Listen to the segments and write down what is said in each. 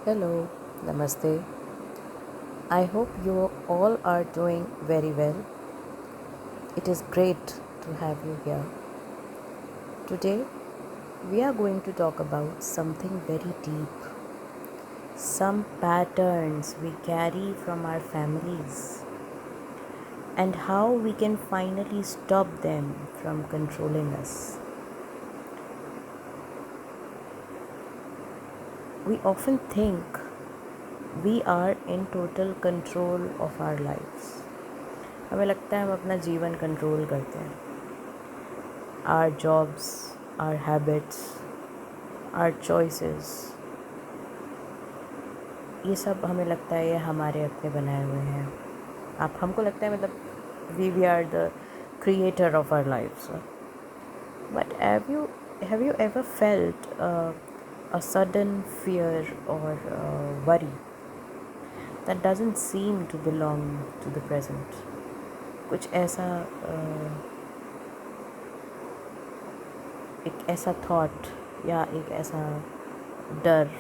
Hello, Namaste. I hope you all are doing very well. It is great to have you here. Today, we are going to talk about something very deep. Some patterns we carry from our families and how we can finally stop them from controlling us. We often think we are in total control of our lives. हमें लगता है हम अपना जीवन control करते हैं. Our jobs, our habits, our choices, ये सब हमें लगता है ये हमारे अपने बनाए हुए हैं. आप हमको लगता है मतलब we are the creator of our lives. But have you ever felt a sudden fear or worry that doesn't seem to belong to the present? कुछ ऐसा एक ऐसा थॉट या एक ऐसा डर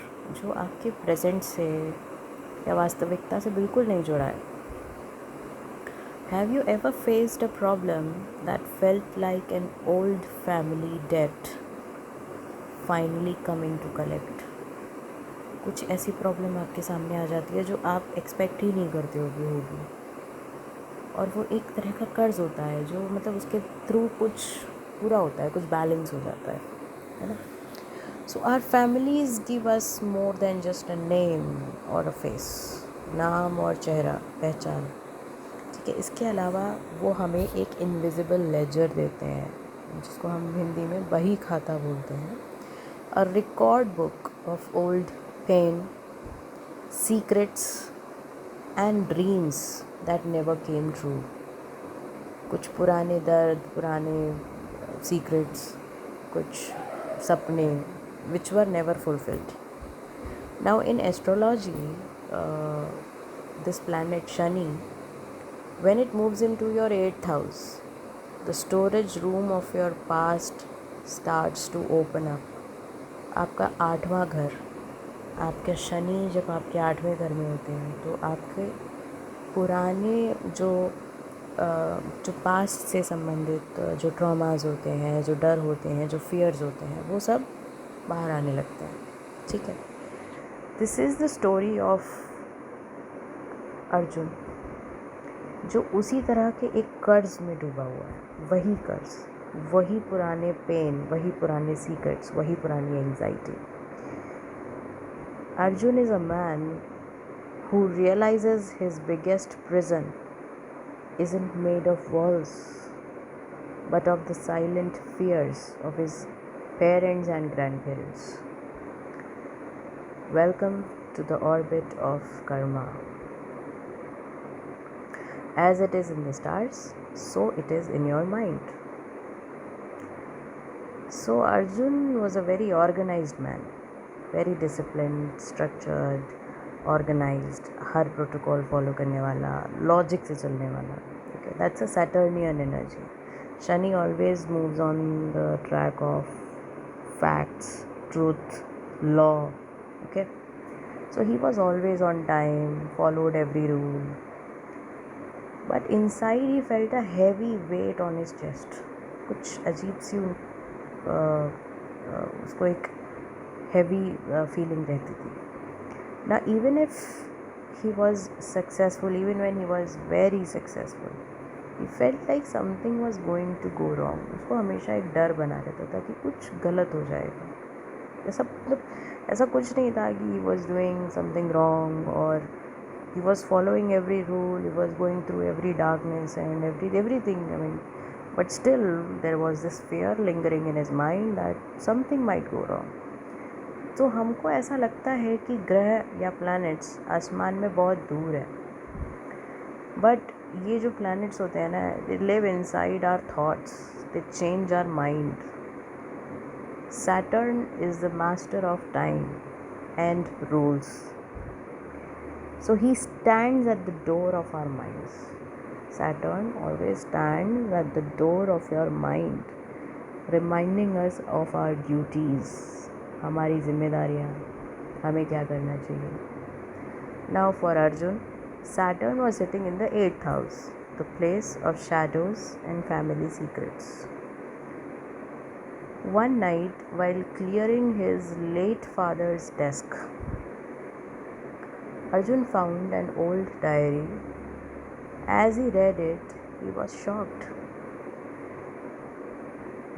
जो आपके प्रेजेंट से या वास्तविकता से बिल्कुल नहीं जुड़ा है. Have you ever faced a problem that felt like an old family debt finally coming to collect? कुछ ऐसी प्रॉब्लम आपके सामने आ जाती है जो आप एक्सपेक्ट ही नहीं करते होगी और वो एक तरह का कर्ज होता है जो मतलब उसके थ्रू कुछ पूरा होता है, कुछ बैलेंस हो जाता है ना. So our families give us more than just a name और अ फेस. नाम और चेहरा, पहचान, ठीक है. इसके अलावा वो हमें एक इनविजिबल लेजर देते हैं जिसको हम हिंदी में बही खाता बोलते हैं. A record book of old pain, secrets and dreams that never came true. कुछ पुराने दर्द, पुराने सीक्रेट्स, कुछ सपने which were never fulfilled. Now in astrology, this planet Shani, when it moves into your 8th house, the storage room of your past starts to open up. आपका 8वां घर, आपके शनि जब आपके 8वें घर में होते हैं तो आपके पुराने जो पास्ट से संबंधित जो ट्रॉमास होते हैं, जो डर होते हैं, जो फियर्स होते हैं, वो सब बाहर आने लगते हैं. ठीक है. This is the story of Arjun जो उसी तरह के एक कर्ज में डूबा हुआ है. वही कर्ज, वही पुराने पेन, वही पुराने सीक्रेट्स, वही पुरानी anxiety. Arjun is a man who realizes his biggest prison isn't made of walls but of the silent fears of his parents and grandparents. Welcome to the orbit of karma. As it is in the stars, so it is in your mind. So Arjun was a very organized man, very disciplined, structured, organized, her protocol follow करने वाला, logic से चलने वाला. Okay, that's a Saturnian energy. Shani always moves on the track of facts, truth, law. Okay, so he was always on time, followed every rule, but inside he felt a heavy weight on his chest. कुछ अजीब सी उसको एक heavy feeling रहती थी. Now even if he was successful, even when he was very successful, he felt like something was going to go wrong. उसको हमेशा एक डर बना रहता था कि कुछ गलत हो जाएगा. ऐसा कुछ नहीं था कि he was doing something wrong or he was following every rule, he was going through every darkness and everything. I mean, but still there was this fear lingering in his mind that something might go wrong. तो हमको ऐसा लगता है कि ग्रह या planets आसमान में बहुत दूर है, बट ये जो प्लैनेट्स होते हैं ना, they live inside our thoughts, they change our mind. Saturn is the master of time and rules, so he stands at the door of our minds. Saturn always stands at the door of your mind, reminding us of our duties, हमारी जिम्मेदारियाँ, हमें क्या करना चाहिए. Now for Arjun, Saturn was sitting in the 8th house, the place of shadows and family secrets. One night, while clearing his late father's desk, Arjun found an old diary. As he read it, he was shocked.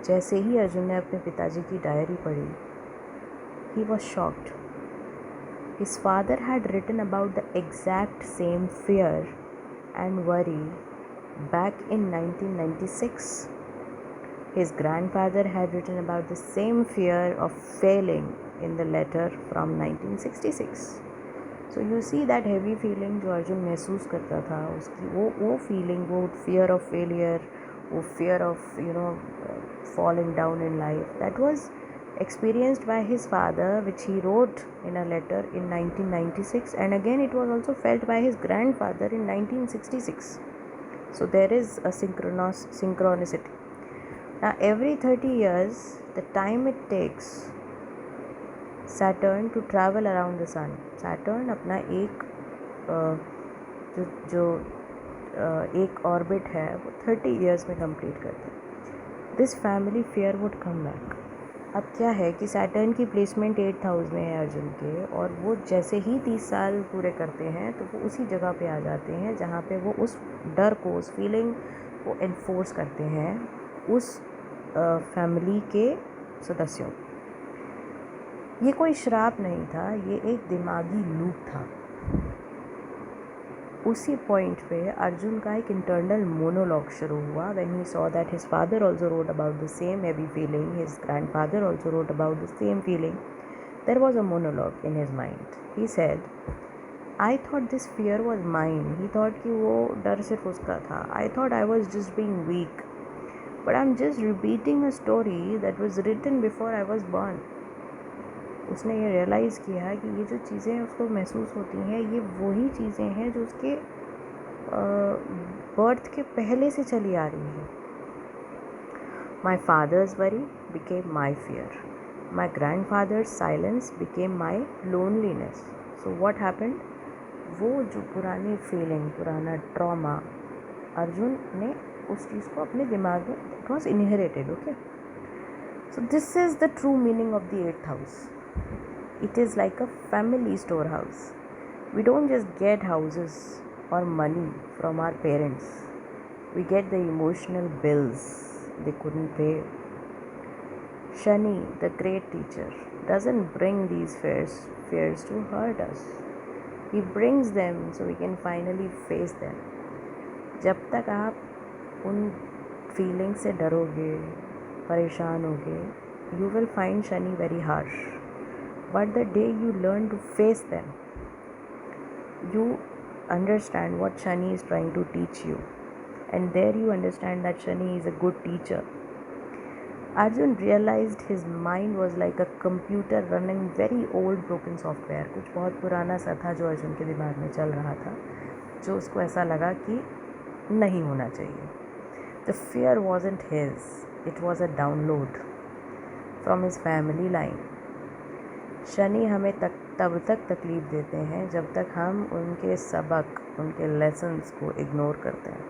जैसे ही अर्जुन ने अपने पिताजी की diary पढ़ी, he was shocked. His father had written about the exact same fear and worry back in 1996. His grandfather had written about the same fear of failing in the letter from 1966. So you see that heavy feeling जो अर्जुन महसूस करता था, उसकी वो feeling, वो fear of failure, वो fear of falling down in life, that was experienced by his father, which he wrote in a letter in 1996, and again it was also felt by his grandfather in 1966. So there is a synchronicity. Now every 30 years, the time it takes Saturn to travel around the sun, Saturn अपना एक एक orbit है वो 30 years में complete करता है. This family fear would come back. अब क्या है कि सैटर्न की प्लेसमेंट 8th हाउस में है अर्जुन के, और वो जैसे ही 30 साल पूरे करते हैं तो वो उसी जगह पे आ जाते हैं जहाँ पे वो उस डर को, उस फीलिंग को एनफोर्स करते हैं उस फैमिली के सदस्यों. ये कोई श्राप नहीं था, ये एक दिमागी लूप था. उसी पॉइंट पे अर्जुन का एक इंटरनल मोनोलॉग शुरू हुआ. When he saw that his father also wrote about the same heavy feeling, his grandfather also wrote about the same feeling, there was a monologue in his mind. He said, I thought this fear was mine. He thought कि वो डर सिर्फ उसका था. I thought I was just being weak, but I am just repeating a story that was written before I was born. उसने ये realise किया कि ये जो चीज़ें उसको महसूस होती हैं, ये वही चीज़ें हैं जो उसके बर्थ के पहले से चली आ रही हैं. My father's worry became my fear. My grandfather's silence became my loneliness. So what happened, वो जो पुरानी फीलिंग, पुराना ट्रॉमा, अर्जुन ने उस चीज़ को अपने दिमाग में, it was inherited. Okay, so this is the true meaning of the 8th house. It is like a family storehouse. We don't just get houses or money from our parents. We get the emotional bills they couldn't pay. Shani, the great teacher, doesn't bring these fears to hurt us. He brings them so we can finally face them. जब तक आप उन feeling से डरोगे, परेशान होगे, you will find Shani very harsh. But the day you learn to face them, you understand what Shani is trying to teach you, and there you understand that Shani is a good teacher. Arjun realized his mind was like a computer running very old broken software. कुछ बहुत पुराना सा था जो अर्जुन के दिमाग में चल रहा था, जो उसको ऐसा लगा कि नहीं होना चाहिए. The fear wasn't his, it was a download from his family line. Shani हमें तब तक तकलीफ़ देते हैं जब तक हम उनके सबक, उनके लेसन्स को इग्नोर करते हैं.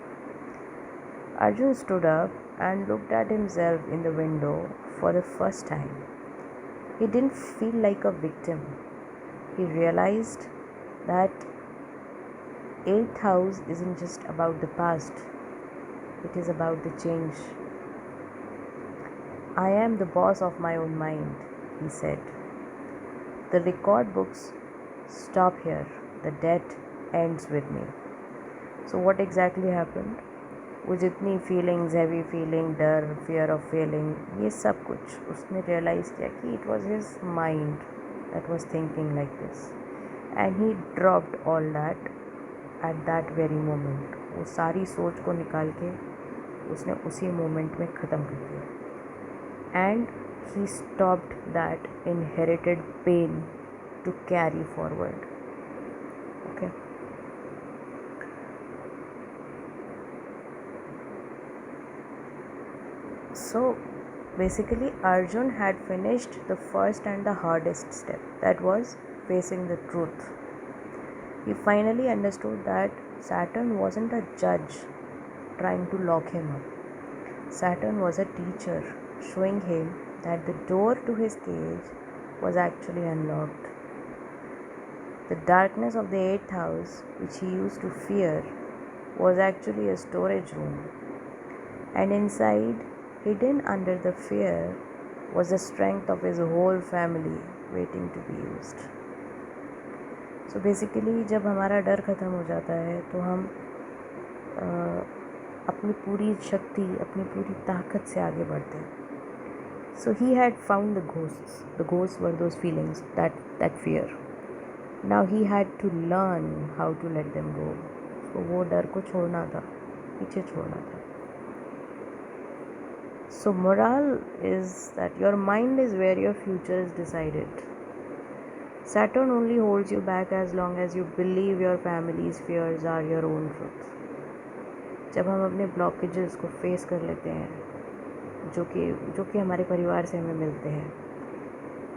Arjun stood up and looked at himself in the window for the first time. He didn't feel like a victim. He realized that 8th house isn't just about the past. It is about the change. I am the boss of my own mind, he said. The record books stop here. The debt ends with me. So what exactly happened? वो जितनी feelings, heavy feeling, डर, fear of Fehling, ये सब कुछ उसने realise किया कि it was his mind that was thinking like this, and he dropped all that at that very moment. वो सारी सोच को निकाल के उसने उसी मोमेंट में ख़त्म कर दिया. And he stopped that inherited pain to carry forward. Okay. So basically Arjun had finished the first and the hardest step, that was facing the truth. He finally understood that Saturn wasn't a judge trying to lock him up. Saturn was a teacher showing him that the door to his cage was actually unlocked. The darkness of the eighth house, which he used to fear, was actually a storage room. And inside, hidden under the fear, was the strength of his whole family waiting to be used. So basically, जब हमारा डर ख़त्म हो जाता है तो हम अपनी पूरी शक्ति, अपनी पूरी ताकत से आगे बढ़ते हैं. So he had found the ghosts. The ghosts were those feelings, that fear. Now he had to learn how to let them go. So वो डर को छोड़ना था, पीछे छोड़ना था. So morale is that your mind is where your future is decided. Saturn only holds you back as long as you believe your family's fears are your own truth. जब हम अपने ब्लॉकेजेस को फेस कर लेते हैं जो कि हमारे परिवार से हमें मिलते हैं,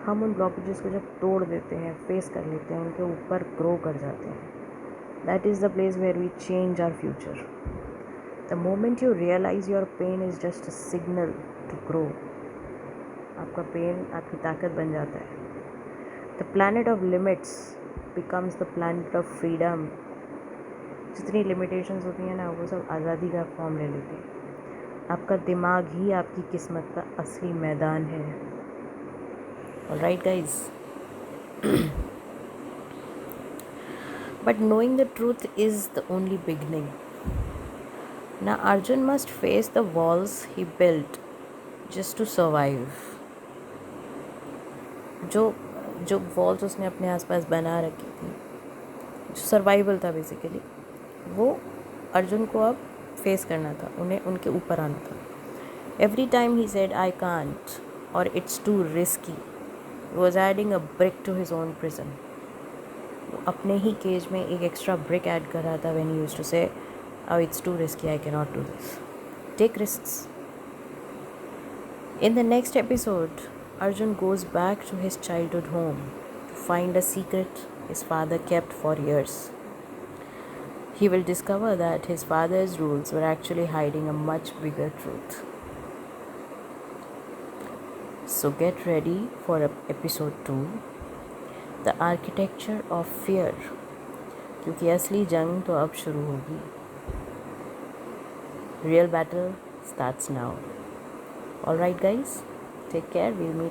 हम उन ब्लॉकेजेस को जब तोड़ देते हैं, फेस कर लेते हैं, उनके ऊपर ग्रो कर जाते हैं. That is the place where we change our future. The moment you realize your pain is just a signal to grow. आपका पेन आपकी ताकत बन जाता है. The planet of limits becomes the planet of freedom. जितनी limitations होती हैं ना, वो सब आज़ादी का फॉर्म ले लेती हैं. आपका दिमाग ही आपकी किस्मत का असली मैदान है. Alright guys. But knowing the truth is the only beginning. Now Arjun must face the walls he built just to survive. जो वॉल्स उसने अपने आसपास बना रखी थी, जो सर्वाइवल था बेसिकली, वो अर्जुन को अब फेस करना था, उन्हें उनके ऊपर आना था. Every time he said I can't or it's too risky, was adding a brick to his own prison. वो अपने ही केज में एक एक्स्ट्रा ब्रिक ऐड कर रहा था when he used to say, oh it's too risky, I cannot do this. Take risks. In the next episode, Arjun goes back to his childhood home to find a secret his father kept for years. He will discover that his father's rules were actually hiding a much bigger truth. So get ready for episode 2, The Architecture of Fear, क्योंकि असली जंग तो अब शुरू होगी. Real battle starts now. Alright guys, take care, we'll meet